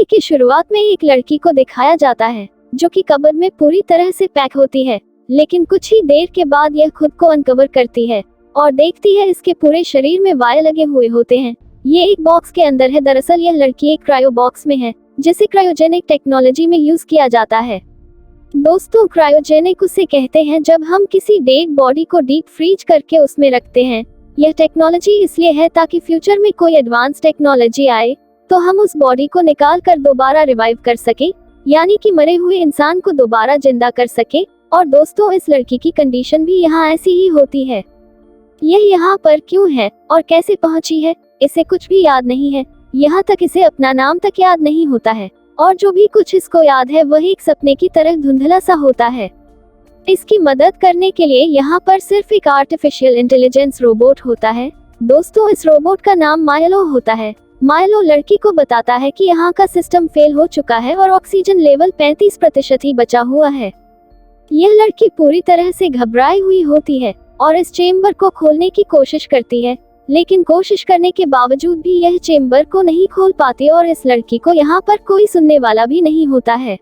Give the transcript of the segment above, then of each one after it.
Movie की शुरुआत में एक लड़की को दिखाया जाता है जो कि कब्र में पूरी तरह से पैक होती है, लेकिन कुछ ही देर के बाद यह खुद को अनकवर करती है और देखती है इसके पूरे शरीर में वायर लगे हुए होते हैं। ये एक बॉक्स के अंदर है। दरअसल यह लड़की एक क्रायो बॉक्स में है जिसे क्रायोजेनिक टेक्नोलॉजी में यूज किया जाता है। दोस्तों, क्रायोजेनिक उसे कहते हैं जब हम किसी डेड बॉडी को डीप फ्रीज करके उसमें रखते हैं। यह टेक्नोलॉजी इसलिए है ताकि फ्यूचर में कोई एडवांस टेक्नोलॉजी आए तो हम उस बॉडी को निकाल कर दोबारा रिवाइव कर सके, यानी कि मरे हुए इंसान को दोबारा जिंदा कर सके। और दोस्तों, इस लड़की की कंडीशन भी यहाँ ऐसी ही होती है। यह यहाँ पर क्यों है और कैसे पहुंची है, इसे कुछ भी याद नहीं है। यहाँ तक इसे अपना नाम तक याद नहीं होता है और जो भी कुछ इसको याद है वह एक सपने की तरह धुंधला सा होता है। इसकी मदद करने के लिए यहाँ पर सिर्फ एक आर्टिफिशियल इंटेलिजेंस रोबोट होता है। दोस्तों, इस रोबोट का नाम मायलो होता है। मायलो लड़की को बताता है कि यहाँ का सिस्टम फेल हो चुका है और ऑक्सीजन लेवल 35% ही बचा हुआ है। यह लड़की पूरी तरह से घबराई हुई होती है और इस चेम्बर को खोलने की कोशिश करती है, लेकिन कोशिश करने के बावजूद भी यह चेम्बर को नहीं खोल पाती और इस लड़की को यहाँ पर कोई सुनने वाला भी नहीं होता है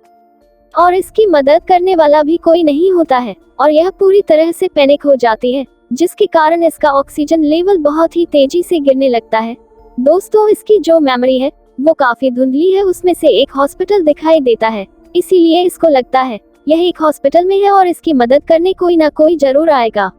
और इसकी मदद करने वाला भी कोई नहीं होता है और यह पूरी तरह से पैनिक हो जाती है, जिसके कारण इसका ऑक्सीजन लेवल बहुत ही तेजी से गिरने लगता है। दोस्तों, इसकी जो मेमोरी है वो काफी धुंधली है। उसमें से एक हॉस्पिटल दिखाई देता है, इसीलिए इसको लगता है यह एक हॉस्पिटल में है और इसकी मदद करने कोई ना कोई जरूर आएगा।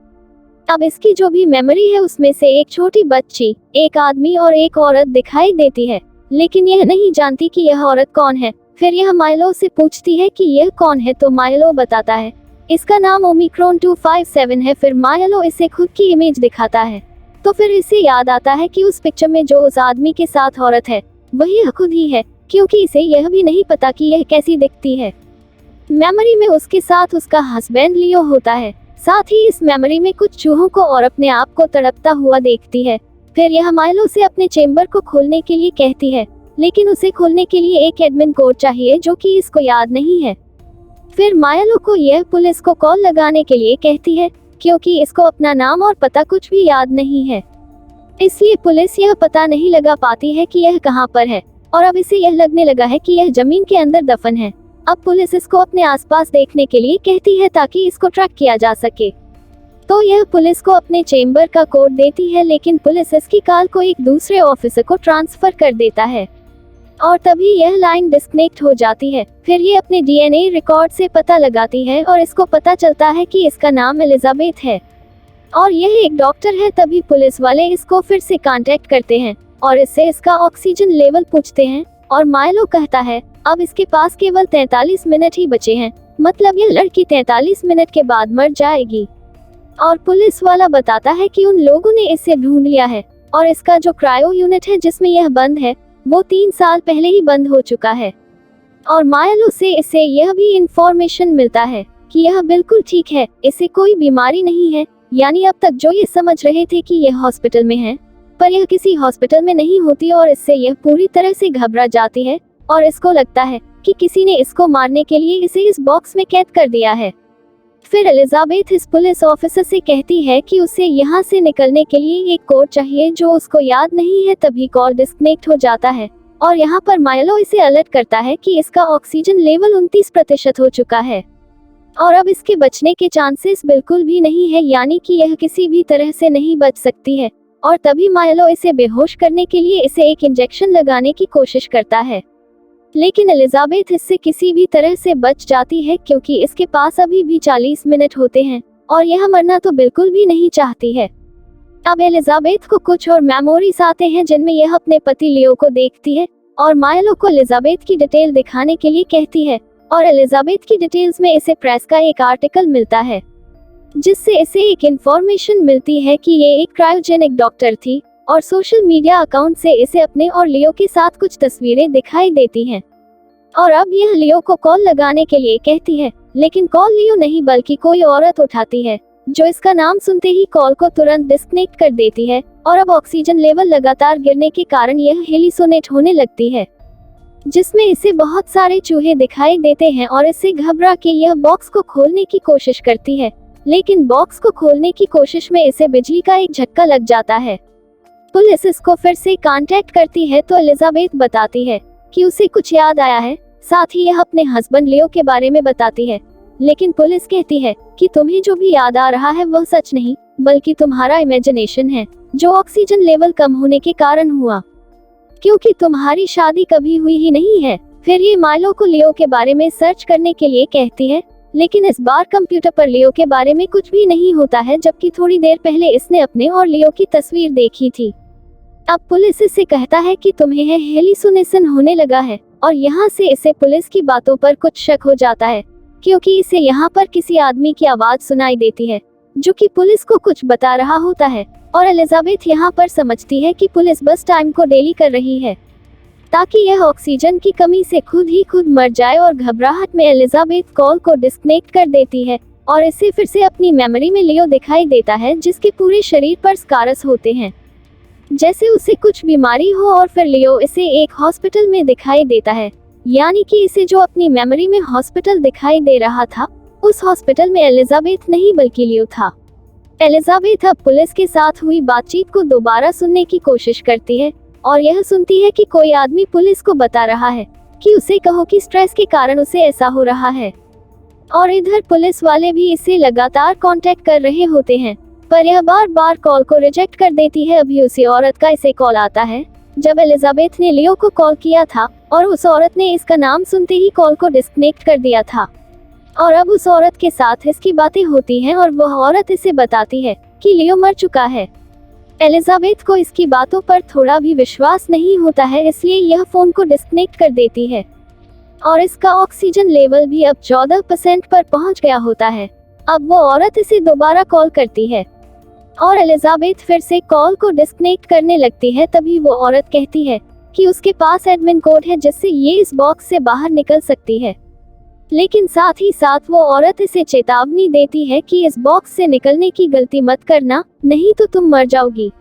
अब इसकी जो भी मेमोरी है उसमें से एक छोटी बच्ची, एक आदमी और एक औरत दिखाई देती है, लेकिन यह नहीं जानती कि यह औरत कौन है। फिर यह माइलो से पूछती है कि यह कौन है, तो माइलो बताता है इसका नाम ओमिक्रॉन 257 है। फिर माइलो इसे खुद की इमेज दिखाता है, तो फिर इसे याद आता है कि उस पिक्चर में जो उस आदमी के साथ औरत है वही खुद ही है, क्योंकि इसे यह भी नहीं पता कि यह कैसी दिखती है। मेमोरी में उसके साथ उसका हस्बैंड लियो होता है। साथ ही इस मेमोरी में कुछ चूहों को और अपने आप को तड़पता हुआ देखती है। फिर यह माइलो से अपने चेम्बर को खोलने के लिए कहती है, लेकिन उसे खोलने के लिए एक एडमिन कोड चाहिए जो कि इसको याद नहीं है। फिर माइलो को यह पुलिस को कॉल लगाने के लिए कहती है, क्योंकि इसको अपना नाम और पता कुछ भी याद नहीं है, इसलिए पुलिस यह पता नहीं लगा पाती है कि यह कहाँ पर है और अब इसे यह लगने लगा है कि यह जमीन के अंदर दफन है। अब पुलिस इसको अपने आसपास देखने के लिए कहती है ताकि इसको ट्रैक किया जा सके। तो यह पुलिस को अपने चेम्बर का कोड देती है, लेकिन पुलिस इसकी कॉल को एक दूसरे ऑफिसर को ट्रांसफर कर देता है और तभी यह लाइन डिस्कनेक्ट हो जाती है। फिर ये अपने डीएनए रिकॉर्ड से पता लगाती है और इसको पता चलता है कि इसका नाम एलिजाबेथ है और यह एक डॉक्टर है। तभी पुलिस वाले इसको फिर से कांटेक्ट करते हैं और इससे इसका ऑक्सीजन लेवल पूछते हैं और माइलो कहता है अब इसके पास केवल 43 मिनट ही बचे हैं, मतलब यह लड़की 43 मिनट के बाद मर जाएगी। और पुलिस वाला बताता है कि उन लोगों ने इसे ढूंढ लिया है और इसका जो क्रायो यूनिट है जिसमें यह बंद है वो 3 साल पहले ही बंद हो चुका है। और माइलो से इसे यह भी इंफॉर्मेशन मिलता है कि यह बिल्कुल ठीक है, इसे कोई बीमारी नहीं है। यानी अब तक जो ये समझ रहे थे कि यह हॉस्पिटल में है, पर यह किसी हॉस्पिटल में नहीं होती और इससे यह पूरी तरह से घबरा जाती है और इसको लगता है कि किसी ने इसको मारने के लिए इसे इस बॉक्स में कैद कर दिया है। फिर एलिजाबेथ इस पुलिस ऑफिसर से कहती है कि उसे यहाँ से निकलने के लिए एक कोड चाहिए जो उसको याद नहीं है। तभी कॉल डिस्कनेक्ट हो जाता है और यहाँ पर माइलो इसे अलर्ट करता है कि इसका ऑक्सीजन लेवल 29% हो चुका है और अब इसके बचने के चांसेस बिल्कुल भी नहीं है, यानी कि यह किसी भी तरह से नहीं बच सकती है। और तभी माइलो इसे बेहोश करने के लिए इसे एक इंजेक्शन लगाने की कोशिश करता है, लेकिन एलिजाबेथ इससे किसी भी तरह से बच जाती है क्योंकि इसके पास अभी भी 40 मिनट होते हैं और यह मरना तो बिल्कुल भी नहीं चाहती है। अब एलिजाबेथ को कुछ और मेमोरीज आते हैं जिनमें यह अपने पति लियो को देखती है और माइलो को एलिजाबेथ की डिटेल दिखाने के लिए कहती है और एलिजाबेथ की डिटेल्स में इसे प्रेस का एक आर्टिकल मिलता है जिससे इसे एक इंफॉर्मेशन मिलती है कि ये एक क्रायोजेनिक डॉक्टर थी और सोशल मीडिया अकाउंट से इसे अपने और लियो के साथ कुछ तस्वीरें दिखाई देती हैं। और अब यह लियो को कॉल लगाने के लिए कहती है, लेकिन कॉल लियो नहीं बल्कि कोई औरत उठाती है जो इसका नाम सुनते ही कॉल को तुरंत डिस्कनेक्ट कर देती है और अब ऑक्सीजन लेवल लगातार गिरने के कारण यह हेलुसिनेट होने लगती है, जिसमें इसे बहुत सारे चूहे दिखाई देते हैं और इससे घबरा के यह बॉक्स को खोलने की कोशिश करती है, लेकिन बॉक्स को खोलने की कोशिश में इसे बिजली का एक झटका लग जाता है। पुलिस इसको फिर से कांटेक्ट करती है तो एलिजाबेथ बताती है कि उसे कुछ याद आया है। साथ ही यह अपने हस्बैंड लियो के बारे में बताती है, लेकिन पुलिस कहती है कि तुम्हें जो भी याद आ रहा है वह सच नहीं, बल्कि तुम्हारा इमेजिनेशन है, जो ऑक्सीजन लेवल कम होने के कारण हुआ, क्योंकि तुम्हारी शादी कभी हुई ही नहीं है। फिर ये माइलो को लियो के बारे में सर्च करने के लिए कहती है, लेकिन इस बार कंप्यूटर पर लियो के बारे में कुछ भी नहीं होता है, जबकि थोड़ी देर पहले इसने अपने और लियो की तस्वीर देखी थी। अब पुलिस इससे कहता है कि तुम्हें हेलुसिनेशन होने लगा है, और यहाँ से इसे पुलिस की बातों पर कुछ शक हो जाता है, क्योंकि इसे यहाँ पर किसी आदमी की आवाज सुनाई देती है जो कि पुलिस को कुछ बता रहा होता है। और एलिजाबेथ यहाँ पर समझती है कि पुलिस बस टाइम को डेली कर रही है ताकि यह ऑक्सीजन की कमी से खुद ही खुद मर जाए, और घबराहट में एलिजाबेथ कॉल को डिस्कनेक्ट कर देती है और इसे फिर से अपनी मेमोरी में लियो दिखाई देता है, जिसके पूरे शरीर पर स्कार्स होते हैं जैसे उसे कुछ बीमारी हो। और फिर लियो इसे एक हॉस्पिटल में दिखाई देता है, यानी कि इसे जो अपनी मेमोरी में हॉस्पिटल दिखाई दे रहा था, उस हॉस्पिटल में एलिजाबेथ नहीं बल्कि लियो था। एलिजाबेथ अब पुलिस के साथ हुई बातचीत को दोबारा सुनने की कोशिश करती है और यह सुनती है कि कोई आदमी पुलिस को बता रहा है कि उसे कहो कि स्ट्रेस के कारण उसे ऐसा हो रहा है। और इधर पुलिस वाले भी इसे लगातार कांटेक्ट कर रहे होते हैं, पर यह बार बार कॉल को रिजेक्ट कर देती है। अभी उसी औरत का इसे कॉल आता है जब एलिजाबेथ ने लियो को कॉल किया था, और उस औरत ने इसका नाम सुनते ही कॉल को डिस्कनेक्ट कर दिया था। और अब उस औरत के साथ इसकी बातें होती हैं और वह औरत इसे बताती है कि लियो मर चुका है। एलिजाबेथ को इसकी बातों पर थोड़ा भी विश्वास नहीं होता है, इसलिए यह फोन को डिस्कनेक्ट कर देती है और इसका ऑक्सीजन लेवल भी अब 14% पर पहुंच गया होता है। अब वो औरत इसे दोबारा कॉल करती है और एलिजाबेथ फिर से कॉल को डिस्कनेक्ट करने लगती है। तभी वो औरत कहती है कि उसके पास एडमिन कोड है जिससे ये इस बॉक्स से बाहर निकल सकती है, लेकिन साथ ही साथ वो औरत इसे चेतावनी देती है कि इस बॉक्स से निकलने की गलती मत करना, नहीं तो तुम मर जाओगी।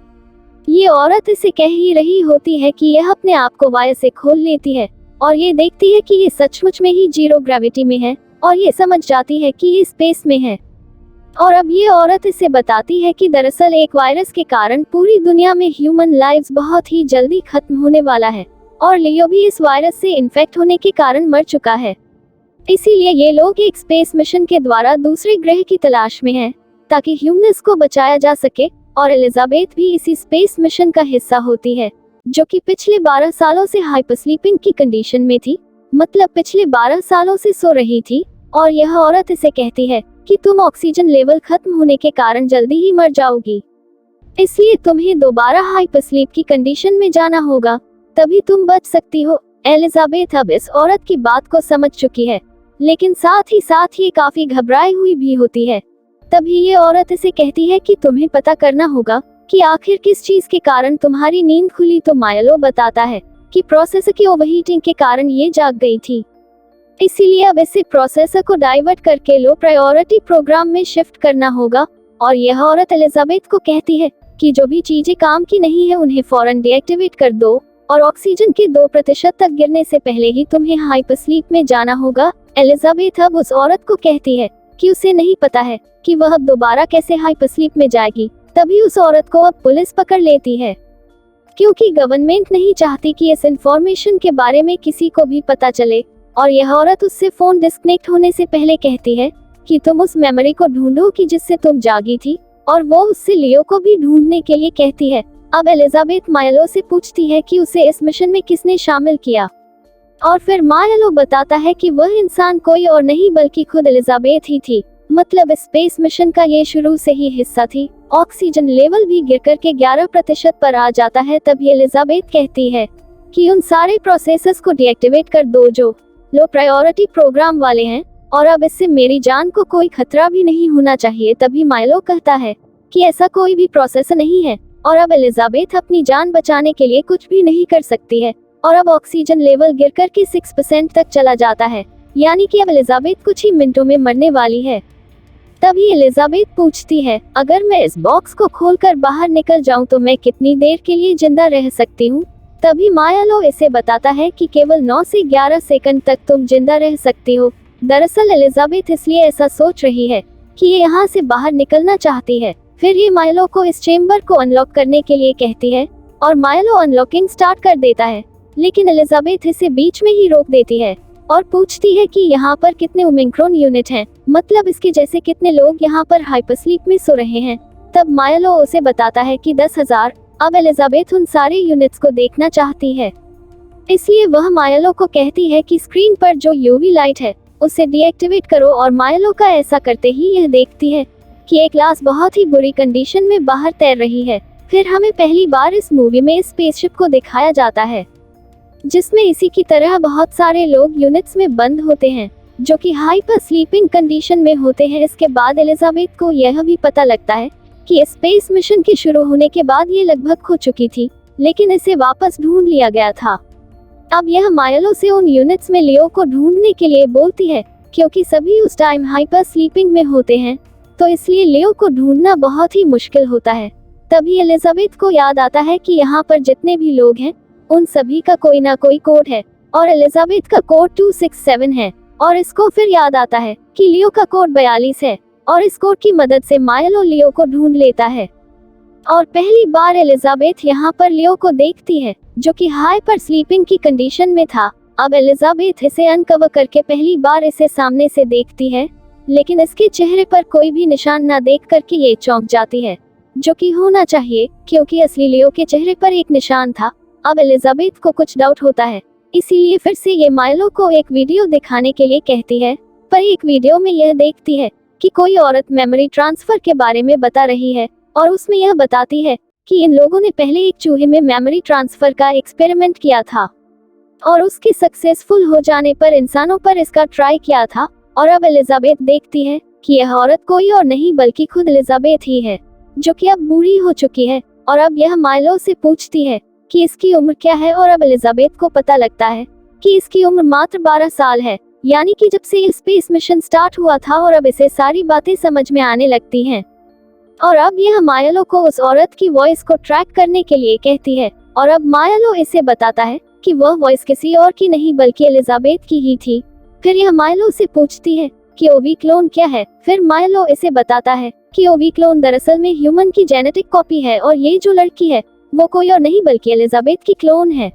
ये औरत इसे कह ही रही होती है कि यह अपने आप को वायर से खोल लेती है और ये देखती है कि ये सचमुच में ही जीरो ग्रेविटी में है, और ये समझ जाती है कि ये स्पेस में है। और अब ये औरत इसे बताती है कि दरअसल एक वायरस के कारण पूरी दुनिया में ह्यूमन लाइव्स बहुत ही जल्दी खत्म होने वाला है, और लियो भी इस वायरस से इन्फेक्ट होने के कारण मर चुका है। इसीलिए ये लोग एक स्पेस मिशन के द्वारा दूसरे ग्रह की तलाश में हैं ताकि ह्यूमनस को बचाया जा सके। और एलिजाबेथ भी इसी स्पेस मिशन का हिस्सा होती है, जो कि पिछले 12 सालों से हाइपरस्लीपिंग की कंडीशन में थी, मतलब पिछले 12 सालों से सो रही थी। और यह औरत इसे कहती है कि तुम ऑक्सीजन लेवल खत्म होने के कारण जल्दी ही मर जाओगी, इसलिए तुम्हें दोबारा हाइपरस्लीप की कंडीशन में जाना होगा, तभी तुम बच सकती हो। एलिजाबेथ अब इस औरत की बात को समझ चुकी है, लेकिन साथ ही साथ ये काफी घबराई हुई भी होती है। तभी ये औरत इसे कहती है कि तुम्हें पता करना होगा कि आखिर किस चीज के कारण तुम्हारी नींद खुली। तो मायलो बताता है कि प्रोसेसर की ओवरहीटिंग के कारण ये जाग गई थी, इसीलिए अब इसे प्रोसेसर को डाइवर्ट करके लो प्रायोरिटी प्रोग्राम में शिफ्ट करना होगा। और यह औरत एलिजाबेथ को कहती है कि जो भी चीजें काम की नहीं है उन्हें फौरन डीएक्टिवेट कर दो, और ऑक्सीजन के 2% तक गिरने से पहले ही तुम्हें हाइपरस्लीप में जाना होगा। एलिजाबेथ अब उस औरत को कहती है कि उसे नहीं पता है कि वह अब दोबारा कैसे हाइपरस्लीप में जाएगी। तभी उस औरत को अब पुलिस पकड़ लेती है, क्योंकि गवर्नमेंट नहीं चाहती कि इस इंफॉर्मेशन के बारे में किसी को भी पता चले। और यह औरत उससे फोन डिस्कनेक्ट होने से पहले कहती है कि तुम उस मेमोरी को ढूंढो कि जिससे तुम जागी थी, और वो उससे लियो को भी ढूंढने के लिए कहती है। अब एलिजाबेथ मायलो से पूछती है कि उसे इस मिशन में किसने शामिल किया, और फिर मायलो बताता है कि वह इंसान कोई और नहीं बल्कि खुद एलिजाबेथ ही थी, मतलब स्पेस मिशन का ये शुरू से ही हिस्सा थी। ऑक्सीजन लेवल भी गिरकर के 11% पर आ जाता है। तभी एलिजाबेथ कहती है कि उन सारे प्रोसेसर्स को डीएक्टिवेट कर दो जो लो प्रायोरिटी प्रोग्राम वाले हैं, और अब इससे मेरी जान को कोई खतरा भी नहीं होना चाहिए। तभी मायलो कहता है कि ऐसा कोई भी प्रोसेसर नहीं है, और अब एलिजाबेथ अपनी जान बचाने के लिए कुछ भी नहीं कर सकती है। और अब ऑक्सीजन लेवल गिरकर के 6% तक चला जाता है, यानी कि अब एलिजाबेथ कुछ ही मिनटों में मरने वाली है। तभी एलिजाबेथ पूछती है, अगर मैं इस बॉक्स को खोलकर बाहर निकल जाऊं तो मैं कितनी देर के लिए जिंदा रह सकती हूँ। तभी मायालो इसे बताता है कि केवल 9 से 11 सेकंड तक तुम जिंदा रह सकती हो। दरअसल एलिजाबेथ इसलिए ऐसा सोच रही है कि ये यहाँ से बाहर निकलना चाहती है। फिर ये मायलो को इस चेम्बर को अनलॉक करने के लिए कहती है, और मायलो अनलॉकिंग स्टार्ट कर देता है, लेकिन एलिजाबेथ इसे बीच में ही रोक देती है और पूछती है कि यहाँ पर कितने ओमिक्रॉन यूनिट हैं, मतलब इसके जैसे कितने लोग यहाँ पर हाइपरस्लीप में सो रहे हैं। तब मायलो उसे बताता है कि 10,000। अब एलिजाबेथ उन सारे यूनिट्स को देखना चाहती है, इसलिए वह मायलो को कहती है कि स्क्रीन पर जो यूवी लाइट है उसे डीएक्टिवेट करो, और मायलो का ऐसा करते ही यह देखती है कि एक लाश बहुत ही बुरी कंडीशन में बाहर तैर रही है। फिर हमें पहली बार इस मूवी में स्पेसशिप को दिखाया जाता है, जिसमें इसी की तरह बहुत सारे लोग यूनिट्स में बंद होते हैं जो कि हाइपर स्लीपिंग कंडीशन में होते हैं। इसके बाद एलिजाबेथ को यह भी पता लगता है कि स्पेस मिशन के शुरू होने के बाद ये लगभग खो चुकी थी, लेकिन इसे वापस ढूंढ लिया गया था। अब यह मायलो से उन यूनिट्स में लियो को ढूंढने के लिए बोलती है, क्योंकि सभी उस टाइम हाइपर स्लीपिंग में होते हैं, तो इसलिए लियो को ढूंढना बहुत ही मुश्किल होता है। तभी एलिजाबेथ को याद आता है कि यहाँ पर जितने भी लोग हैं उन सभी का कोई ना कोई कोड है, और एलिजाबेथ का कोड 267 है, और इसको फिर याद आता है कि लियो का कोड 42 है, और इस कोड की मदद से मायलो लियो को ढूंढ लेता है। और पहली बार एलिजाबेथ यहाँ पर लियो को देखती है जो कि हाइपर स्लीपिंग की कंडीशन में था। अब एलिजाबेथ इसे अनकवर करके पहली बार इसे सामने से देखती है, लेकिन इसके चेहरे पर कोई भी निशान न देख करके ये चौंक जाती है, जो कि होना चाहिए क्योंकि असली लियो के चेहरे पर एक निशान था। अब एलिजाबेथ को कुछ डाउट होता है, इसीलिए फिर से ये मायलो को एक वीडियो दिखाने के लिए कहती है, पर एक वीडियो में यह देखती है कि कोई औरत मेमोरी ट्रांसफर के बारे में बता रही है, और उसमें यह बताती है कि इन लोगों ने पहले एक चूहे में मेमोरी ट्रांसफर का एक्सपेरिमेंट किया था, और उसके सक्सेसफुल हो जाने पर इंसानों पर इसका ट्राई किया था। और अब एलिजाबेथ देखती है कि यह औरत कोई और नहीं बल्कि खुद एलिजाबेथ ही है, जो कि अब बूढ़ी हो चुकी है। और अब यह मायलो से पूछती है कि इसकी उम्र क्या है, और अब एलिजाबेथ को पता लगता है कि इसकी उम्र मात्र 12 साल है, यानी कि जब से ये स्पेस मिशन स्टार्ट हुआ था, और अब इसे सारी बातें समझ में आने लगती हैं। और अब यह मायलो को उस औरत की वॉइस को ट्रैक करने के लिए कहती है, और अब मायलो इसे बताता है कि वह वॉइस किसी और की नहीं बल्कि एलिजाबेथ की ही थी। फिर यह मायलो से पूछती है कि ओवी क्लोन क्या है। फिर मायलो इसे बताता है कि ओवी क्लोन दरअसल में ह्यूमन की जेनेटिक कॉपी है, और ये जो लड़की है वो कोई और नहीं बल्कि एलिजाबेथ की क्लोन है,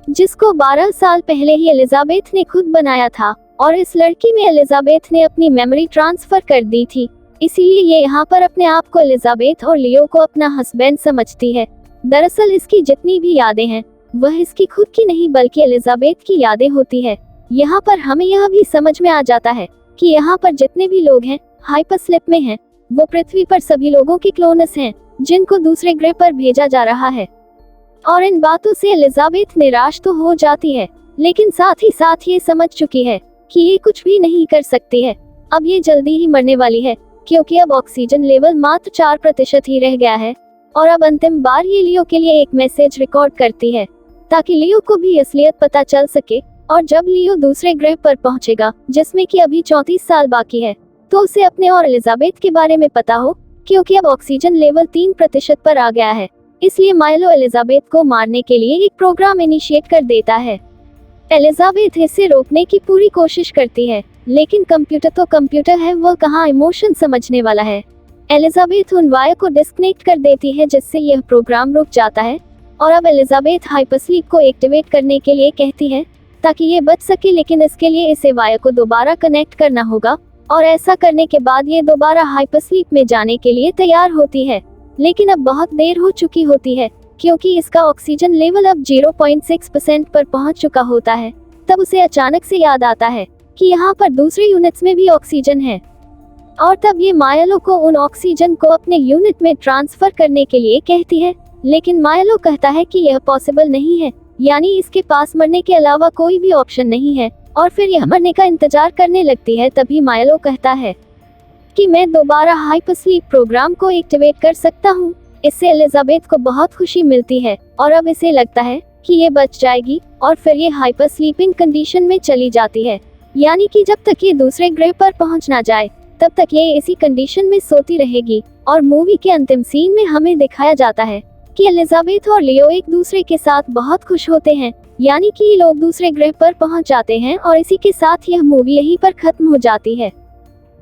जिसको 12 साल पहले ही एलिजाबेथ ने खुद बनाया था, और इस लड़की में एलिजाबेथ ने अपनी मेमोरी ट्रांसफर कर दी थी। इसीलिए ये यहाँ पर अपने आप को एलिजाबेथ और लियो को अपना हस्बैंड समझती है। दरअसल इसकी जितनी भी यादें हैं वह इसकी खुद की नहीं बल्कि एलिजाबेथ की यादें होती है। यहाँ पर हमें यह भी समझ में आ जाता है कि यहाँ पर जितने भी लोग हैं हाइपर स्लीप में हैं, वो पृथ्वी पर सभी लोगों की क्लोनस हैं, जिनको दूसरे ग्रह पर भेजा जा रहा है। और इन बातों से एलिजाबेथ निराश तो हो जाती है, लेकिन साथ ही साथ ये समझ चुकी है कि ये कुछ भी नहीं कर सकती है। अब ये जल्दी ही मरने वाली है, क्योंकि अब ऑक्सीजन लेवल मात्र 4% ही रह गया है। और अब अंतिम बार ये लियो के लिए एक मैसेज रिकॉर्ड करती है, ताकि लियो को भी असलियत पता चल सके। और जब लियो दूसरे ग्रह पर पहुंचेगा, जिसमें कि अभी 34 साल बाकी है, तो उसे अपने और एलिजाबेथ के बारे में पता हो, क्योंकि अब ऑक्सीजन लेवल 3% पर आ गया है। इसलिए मायलो एलिजाबेथ को मारने के लिए एक प्रोग्राम इनिशिएट कर देता है। एलिजाबेथ इसे रोकने की पूरी कोशिश करती है, लेकिन कंप्यूटर तो कंप्यूटर है, वह कहाँ इमोशन समझने वाला है। एलिजाबेथ उन वायर को डिस्कनेक्ट कर देती है, जिससे यह प्रोग्राम रुक जाता है। और अब एलिजाबेथ हाइपरस्लीप को एक्टिवेट करने के लिए कहती है, ताकि ये बच सके, लेकिन इसके लिए इसे वायर को दोबारा कनेक्ट करना होगा। और ऐसा करने के बाद ये दोबारा हाइपरस्लीप में जाने के लिए तैयार होती है, लेकिन अब बहुत देर हो चुकी होती है, क्योंकि इसका ऑक्सीजन लेवल अब 0.6% पर पहुंच चुका होता है। तब उसे अचानक से याद आता है कि यहाँ पर दूसरे यूनिट्स में भी ऑक्सीजन है, और तब ये मायलो को उन ऑक्सीजन को अपने यूनिट में ट्रांसफर करने के लिए कहती है। लेकिन मायलो कहता है कि यह पॉसिबल नहीं है, यानी इसके पास मरने के अलावा कोई भी ऑप्शन नहीं है, और फिर यह मरने का इंतजार करने लगती है। तभी मायलो कहता है कि मैं दोबारा हाइपरस्लीप प्रोग्राम को एक्टिवेट कर सकता हूँ। इससे एलिजाबेथ को बहुत खुशी मिलती है, और अब इसे लगता है कि ये बच जाएगी, और फिर ये हाइपर स्लीपिंग कंडीशन में चली जाती है, यानी कि जब तक ये दूसरे ग्रह पर पहुंच ना जाए तब तक ये इसी कंडीशन में सोती रहेगी। और मूवी के अंतिम सीन में हमें दिखाया जाता है कि एलिजाबेथ और लियो एक दूसरे के साथ बहुत खुश होते हैं, यानी कि ये लोग दूसरे ग्रह पर पहुंच जाते हैं, और इसी के साथ यह मूवी यहीं पर खत्म हो जाती है।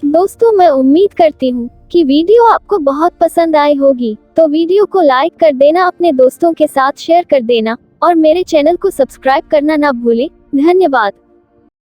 दोस्तों, मैं उम्मीद करती हूँ कि वीडियो आपको बहुत पसंद आई होगी, तो वीडियो को लाइक कर देना, अपने दोस्तों के साथ शेयर कर देना, और मेरे चैनल को सब्सक्राइब करना ना भूलें। धन्यवाद।